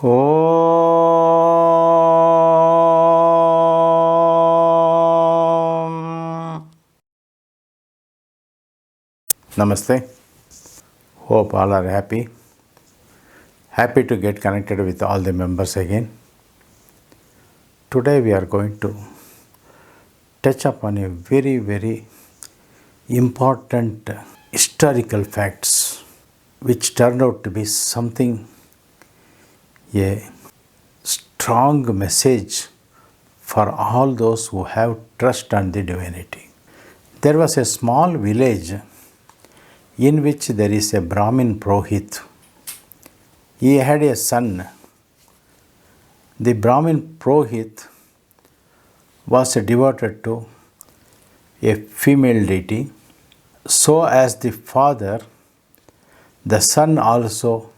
Om. Namaste. Hope all are happy. Happy to get connected with all the members again. Today we are going to touch upon a very, very important historical facts which turned out to be something, a strong message for all those who have trust on the divinity. There was a small village in which there is a Brahmin Purohit. He had a son. The Brahmin Purohit was devoted to a female deity. So as the father, the son also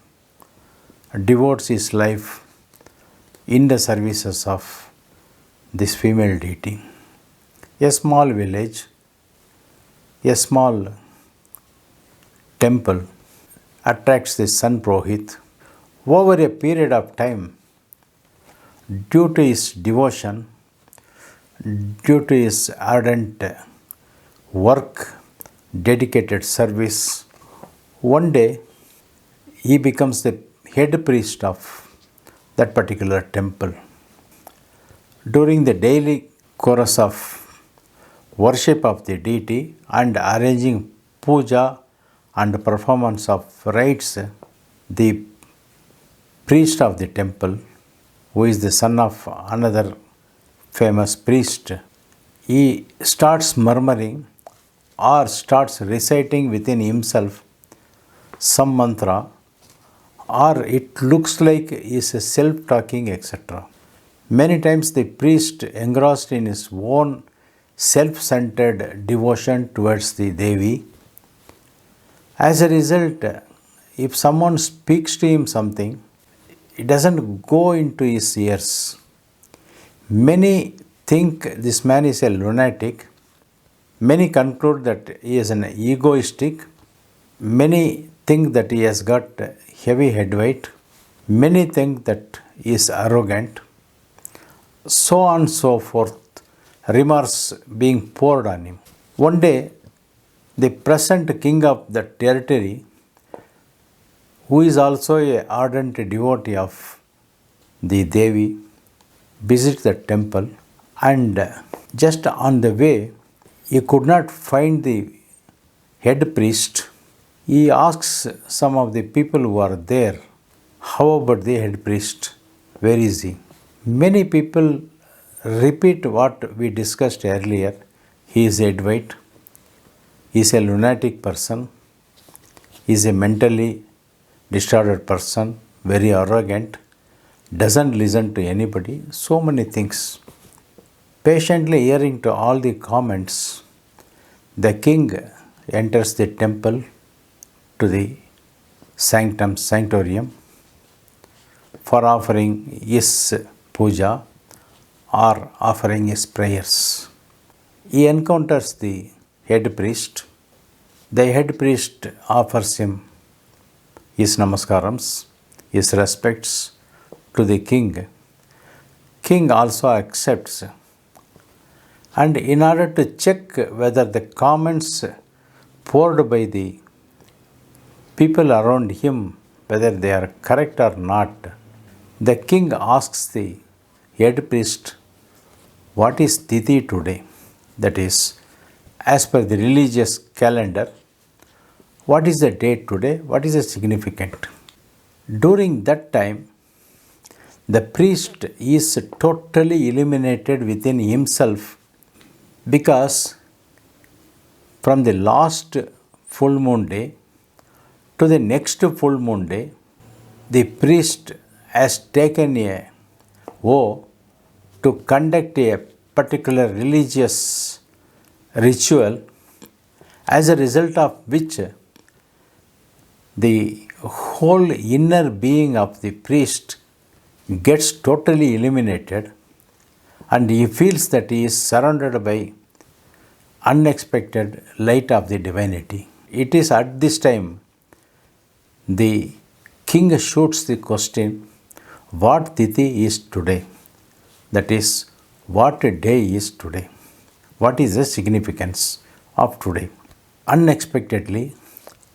devotes his life in the services of this female deity. A small village, a small temple attracts the son Purohit. Over a period of time, due to his devotion, due to his ardent work, dedicated service, one day he becomes the head priest of that particular temple. During the daily course of worship of the deity and arranging puja and performance of rites, the priest of the temple, who is the son of another famous priest, he starts murmuring or starts reciting within himself some mantra, or it looks like he is self-talking, etc. Many times the priest, engrossed in his own self-centered devotion towards the Devi, as a result, if someone speaks to him something, it doesn't go into his ears. Many think this man is a lunatic. Many conclude that he is an egoistic. Many think that he has got heavy head weight. Many think that he is arrogant. So on and so forth, remarks being poured on him. One day, the present king of the territory, who is also an ardent devotee of the Devi, visits the temple, and just on the way, he could not find the head priest. He asks some of the people who are there, "How about the head priest? Where is he?" Many people repeat what we discussed earlier. He is head weight. He is a lunatic person. He is a mentally disordered person, very arrogant, doesn't listen to anybody, so many things. Patiently hearing to all the comments, the king enters the temple to the sanctorium for offering his puja or offering his prayers. He encounters the head priest. The head priest offers him his namaskarams, his respects to the king. King also accepts. And in order to check whether the comments poured by the people around him, whether they are correct or not, the king asks the head priest, "What is Tithi today?" That is, as per the religious calendar, what is the date today? What is the significant? During that time, the priest is totally illuminated within himself, because from the last full moon day to the next full moon day, the priest has taken a vow to conduct a particular religious ritual, as a result of which the whole inner being of the priest gets totally illuminated, and he feels that he is surrounded by unexpected light of the divinity. It is at this time the king shoots the question, what Tithi is today. That is, what day is today. What is the significance of today? Unexpectedly,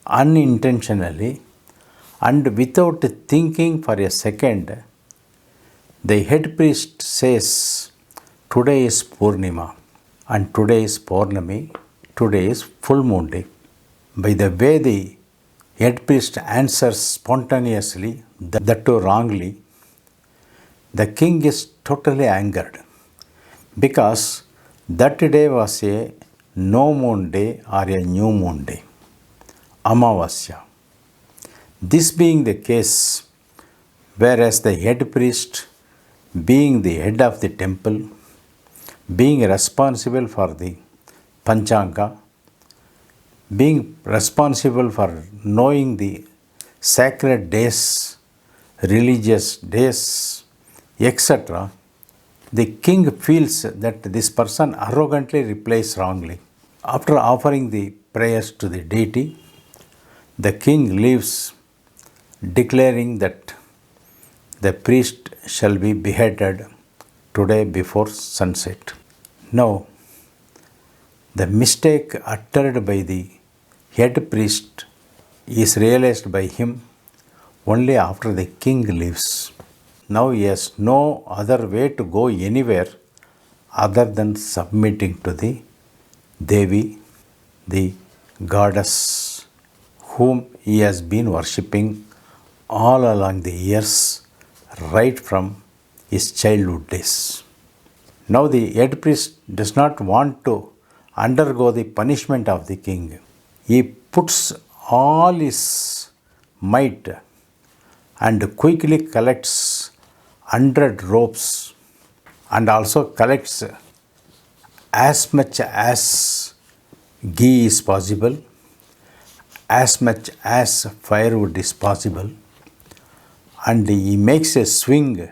unintentionally, and without thinking for a second, the head priest says, today is Poornima, and today is Pournami, today is full moon day. By the way the head priest answers spontaneously, that too wrongly, the king is totally angered because that day was a no moon day or a new moon day, Amavasya. This being the case, whereas the head priest, being the head of the temple, being responsible for the Panchanga, being responsible for knowing the sacred days, religious days, etc., the king feels that this person arrogantly replies wrongly. After offering the prayers to the deity, the king leaves, declaring that the priest shall be beheaded today before sunset. Now, the mistake uttered by the head priest is realized by him only after the king leaves. Now he has no other way to go anywhere other than submitting to the Devi, the goddess, whom he has been worshipping all along the years, right from his childhood days. Now the head priest does not want to undergo the punishment of the king. He puts all his might and quickly collects 100 ropes and also collects as much as ghee is possible, as much as firewood is possible, and he makes a swing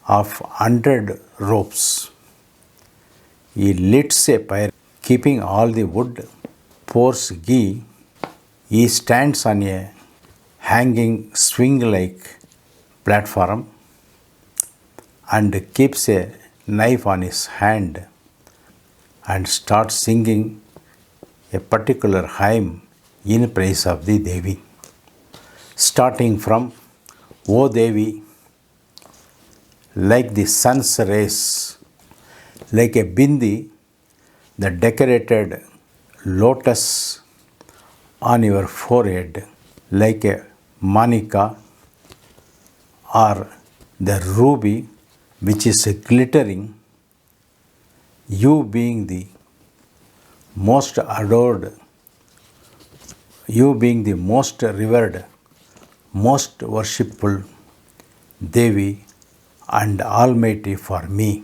of 100 ropes. He lights a fire, keeping all the wood, pours ghee. He stands on a hanging swing-like platform and keeps a knife on his hand and starts singing a particular hymn in praise of the Devi. Starting from, O Devi, like the sun's rays, like a bindi, the decorated lotus on your forehead, like a manika or the ruby which is glittering, you being the most adored, you being the most revered, most worshipful Devi and Almighty for me,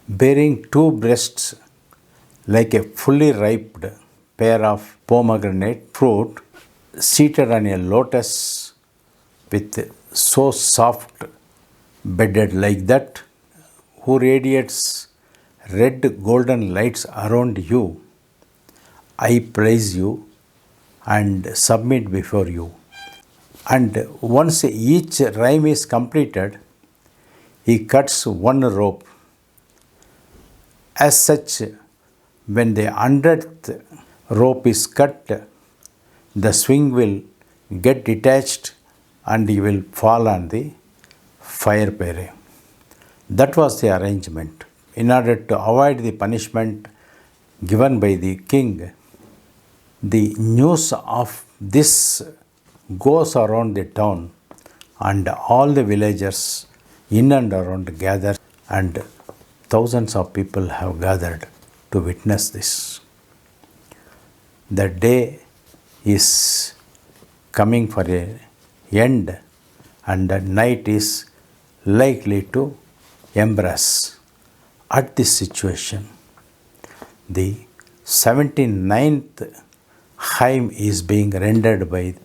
bearing two breasts like a fully ripe pair of pomegranate fruit, seated on a lotus with so soft bedded like that, who radiates red golden lights around you, I praise you and submit before you. And once each rhyme is completed, he cuts one rope. As such, when the 100th rope is cut, the swing will get detached and he will fall on the fire pyre. That was the arrangement. In order to avoid the punishment given by the king, the news of this goes around the town and all the villagers in and around gather, and thousands of people have gathered to witness this. The day is coming for an end and the night is likely to embrace. At this situation, the 79th hymn is being rendered by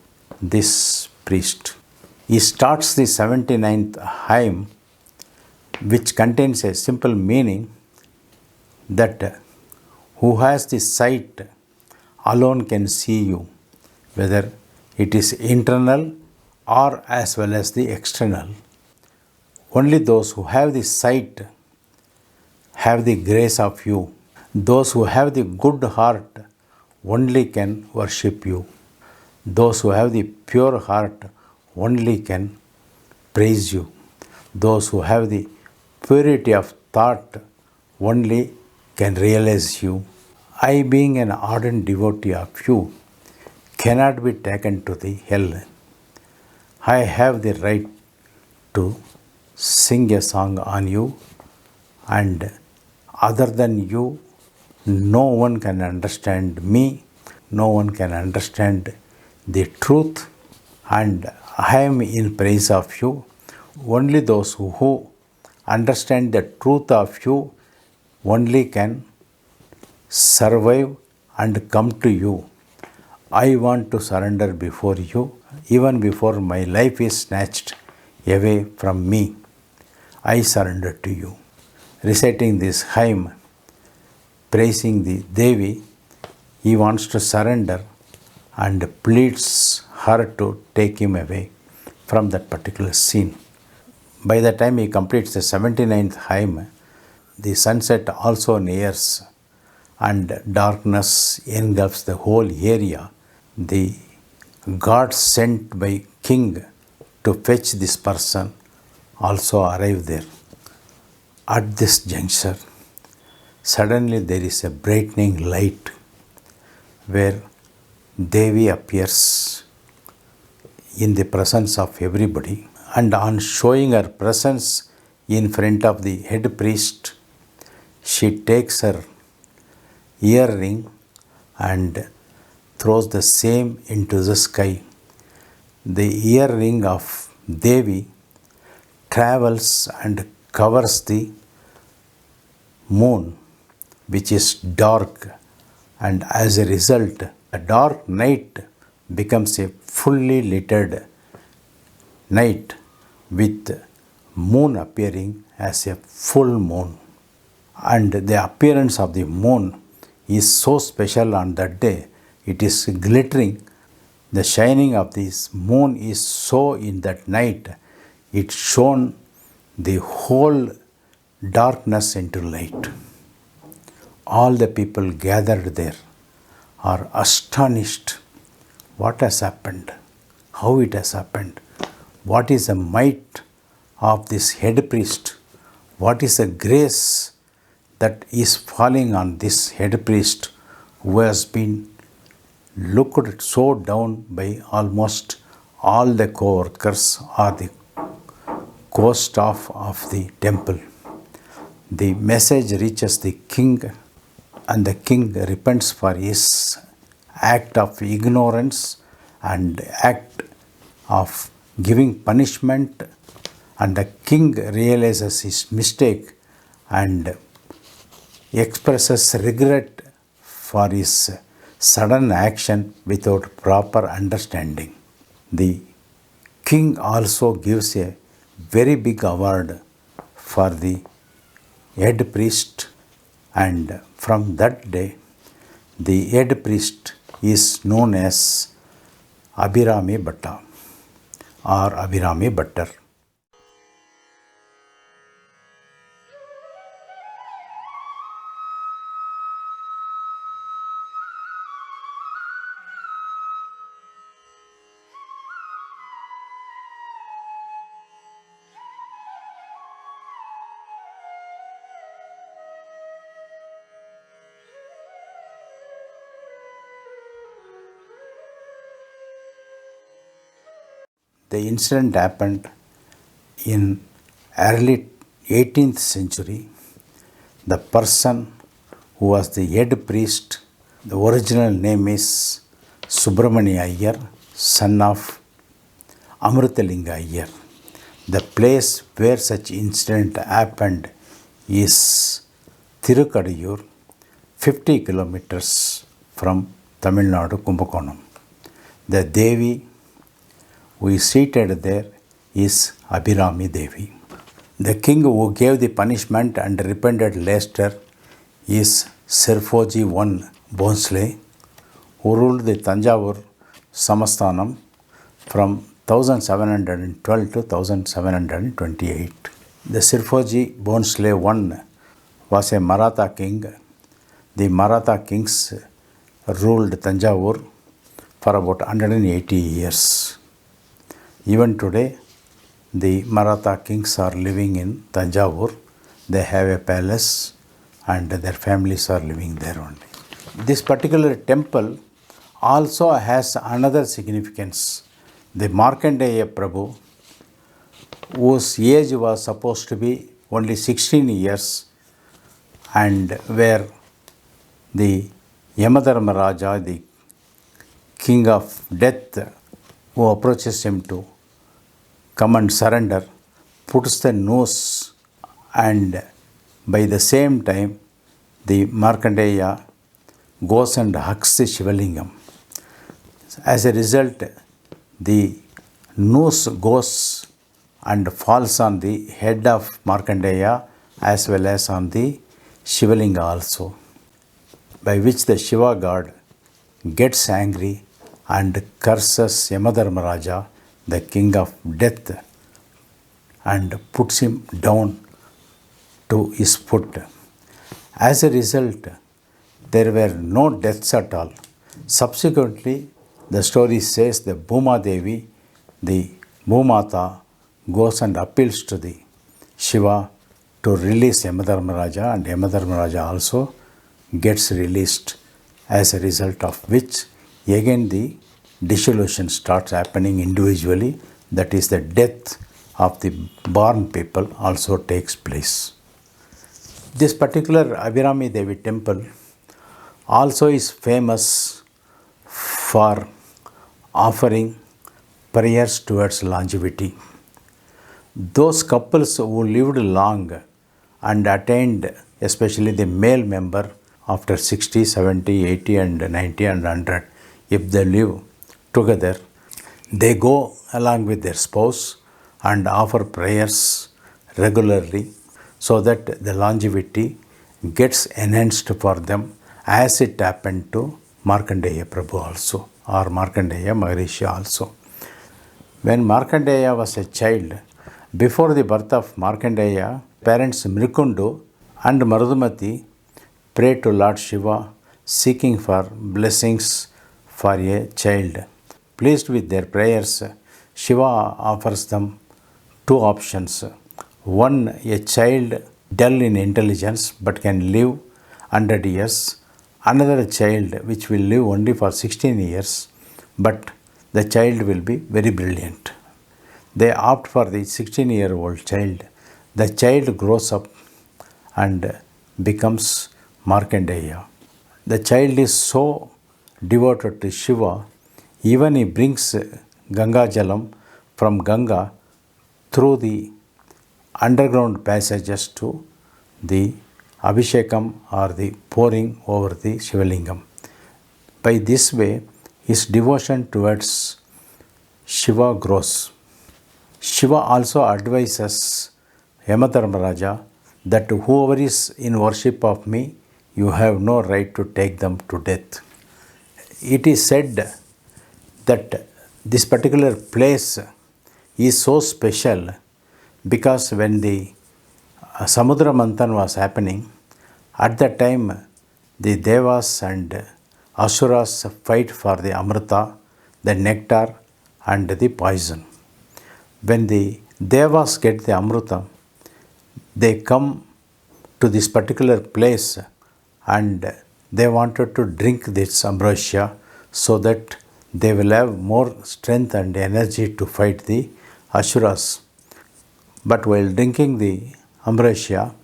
this priest. He starts the 79th hymn, which contains a simple meaning that who has the sight alone can see you, whether it is internal or as well as the external. Only those who have the sight have the grace of you. Those who have the good heart only can worship you. Those who have the pure heart only can praise you. Those who have the purity of thought only can realize you. I, being an ardent devotee of you, cannot be taken to the hell. I have the right to sing a song on you, and other than you, no one can understand me, no one can understand the truth, and I am in praise of you. Only those who understand the truth of you only can survive and come to you. I want to surrender before you, even before my life is snatched away from me. I surrender to you. Reciting this hymn, praising the Devi, he wants to surrender and pleads her to take him away from that particular scene. By the time he completes the 79th hymn, the sunset also nears and darkness engulfs the whole area. The God sent by king to fetch this person also arrive there. At this juncture, suddenly there is a brightening light where Devi appears in the presence of everybody, and on showing her presence in front of the head priest, she takes her earring and throws the same into the sky. The earring of Devi travels and covers the moon, which is dark, and as a result, a dark night becomes a fully lighted night with moon appearing as a full moon. And the appearance of the moon is so special on that day. It is glittering. The shining of this moon is so in that night, it shone the whole darkness into light. All the people gathered there are astonished. What has happened? How it has happened? What is the might of this head priest? What is the grace that is falling on this head priest who has been looked so down by almost all the co-workers or the co-staff of the temple? The message reaches the king, and the king repents for his act of ignorance and act of giving punishment, and the king realizes his mistake and expresses regret for his sudden action without proper understanding. The king also gives a very big award for the head priest, and from that day the head priest is known as Abhirami Bhatta or Abhirami Bhattar. The incident happened in early 18th century. The person who was the head priest, the original name is Subramania Iyer, son of Amrutalinga Iyer. The place where such incident happened is Tirukadiyur, 50 kilometers from Tamil Nadu, Kumbakonam. The Devi who is seated there is Abhirami Devi. The king who gave the punishment and repented later is Serfoji I Bhonsle, who ruled the Tanjavur Samasthanam from 1712 to 1728. The Sirfoji bone slave 1 was a Maratha king. The Maratha kings ruled Tanjavur for about 180 years. Even today, the Maratha kings are living in Tanjavur. They have a palace and their families are living there only. This particular temple also has another significance. The Markandeya Prabhu, whose age was supposed to be only 16 years, and where the Yamadharmaraja, the king of death, who approaches him to come and surrender, puts the noose, and by the same time the Markandeya goes and hugs the Shivalingam. As a result, the noose goes and falls on the head of Markandeya as well as on the Shivalinga also, by which the Shiva god gets angry and curses Yamadharmaraja, the king of death, and puts him down to his foot. As a result, there were no deaths at all. Subsequently, the story says the Bhuma Devi, the Bhumata, goes and appeals to the Shiva to release Yamadharmaraja, and Yamadharmaraja also gets released, as a result of which again the dissolution starts happening individually. That is, the death of the born people also takes place. This particular Abhirami Devi temple also is famous for offering prayers towards longevity. Those couples who lived long and attained, especially the male member, after 60, 70, 80 and 90 and 100, if they live together, they go along with their spouse and offer prayers regularly so that the longevity gets enhanced for them, as it happened to Markandeya Prabhu also, or Markandeya Maharishi also. When Markandeya was a child, before the birth of Markandeya, parents Mrikundu and Marudumati prayed to Lord Shiva seeking for blessings for a child. Pleased with their prayers, Shiva offers them two options. One, a child dull in intelligence but can live 100 years. Another child which will live only for 16 years, but the child will be very brilliant. They opt for the 16-year-old child. The child grows up and becomes Markandeya. The child is so devoted to Shiva, even he brings Ganga Jalam from Ganga through the underground passages to the Abhishekam, or the pouring over the Shivalingam. By this way, his devotion towards Shiva grows. Shiva also advises Yamadharmaraja that whoever is in worship of me, you have no right to take them to death. It is said that this particular place is so special because when the Samudra Manthan was happening, at that time the Devas and Asuras fight for the Amrita, the nectar and the poison. When the Devas get the Amrita, they come to this particular place and they wanted to drink this ambrosia so that they will have more strength and energy to fight the Asuras. But while drinking the ambrosia,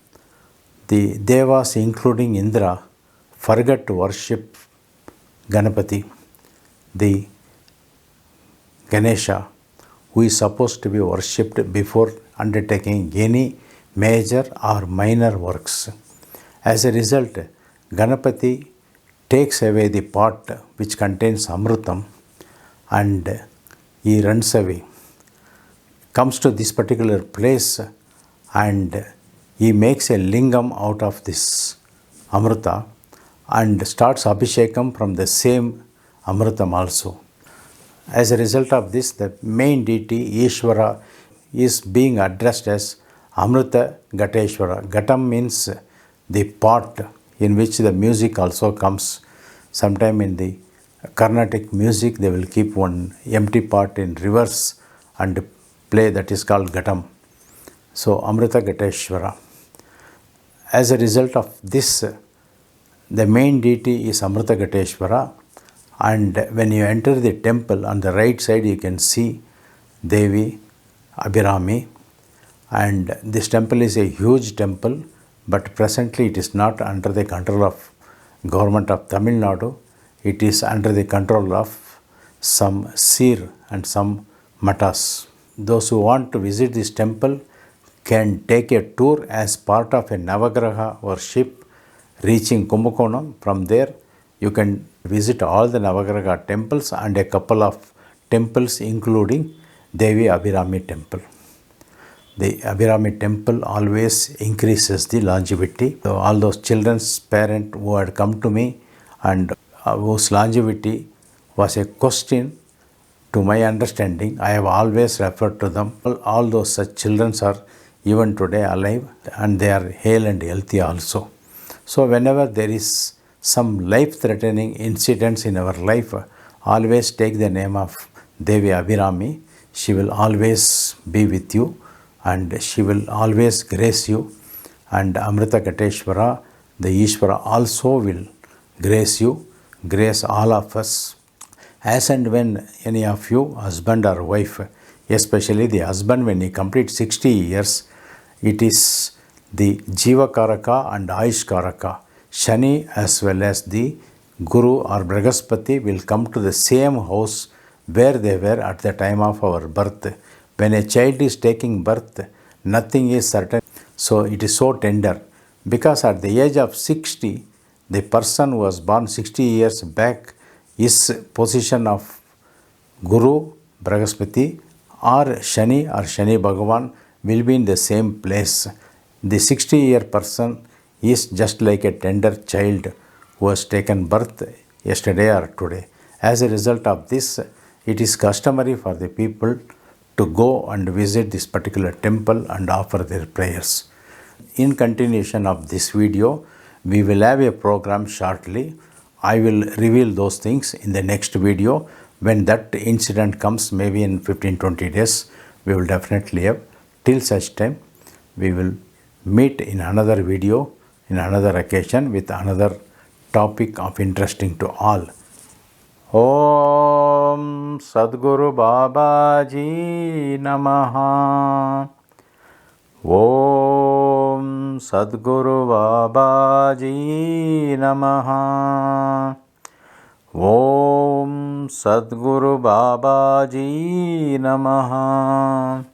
the Devas, including Indra, forgot to worship Ganapati, the Ganesha, who is supposed to be worshipped before undertaking any major or minor works. As a result, Ganapati takes away the pot which contains Amrutam and he runs away, comes to this particular place and he makes a lingam out of this Amrita and starts Abhishekam from the same Amrutam also. As a result of this, the main deity Ishvara is being addressed as Amrita Ghateshwara. Ghatam means the pot in which the music also comes. Sometime in the Carnatic music they will keep one empty pot in reverse and play, that is called Ghatam. So Amrita Ghateshwara. As a result of this, the main deity is Amrita Ghateshwara, and when you enter the temple on the right side you can see Devi Abhirami, and this temple is a huge temple, but presently it is not under the control of government of Tamil Nadu. It is under the control of some seer and some matas. Those who want to visit this temple can take a tour as part of a Navagraha worship reaching Kumbakonam. From there you can visit all the Navagraha temples and a couple of temples including Devi Abhirami temple. The Abhirami temple always increases the longevity. So all those children's parents who had come to me and whose longevity was a question to my understanding, I have always referred to them. All those such children are even today alive and they are hale and healthy also. So whenever there is some life-threatening incidents in our life, always take the name of Devi Abhirami. She will always be with you and she will always grace you. And Amrita Ghateshwara, the Ishvara, also will grace you, grace all of us. As and when any of you, husband or wife, especially the husband, when he completes 60 years, it is the Jiva Karaka and Ayush Karaka. Shani as well as the Guru or Brihaspati will come to the same house where they were at the time of our birth. When a child is taking birth, nothing is certain. So it is so tender. Because at the age of 60, the person who was born 60 years back is position of Guru, Brihaspati or Shani Bhagavan will be in the same place. The 60-year person is just like a tender child who has taken birth yesterday or today. As a result of this, it is customary for the people to go and visit this particular temple and offer their prayers. In continuation of this video, we will have a program shortly. I will reveal those things in the next video. When that incident comes, maybe in 15-20 days, we will definitely have. Till such time, we will meet in another video, in another occasion with another topic of interesting to all. Om Sadguru Babaji Namaha. Om Sadguru Babaji Namaha. Om Sadguru Babaji Namaha.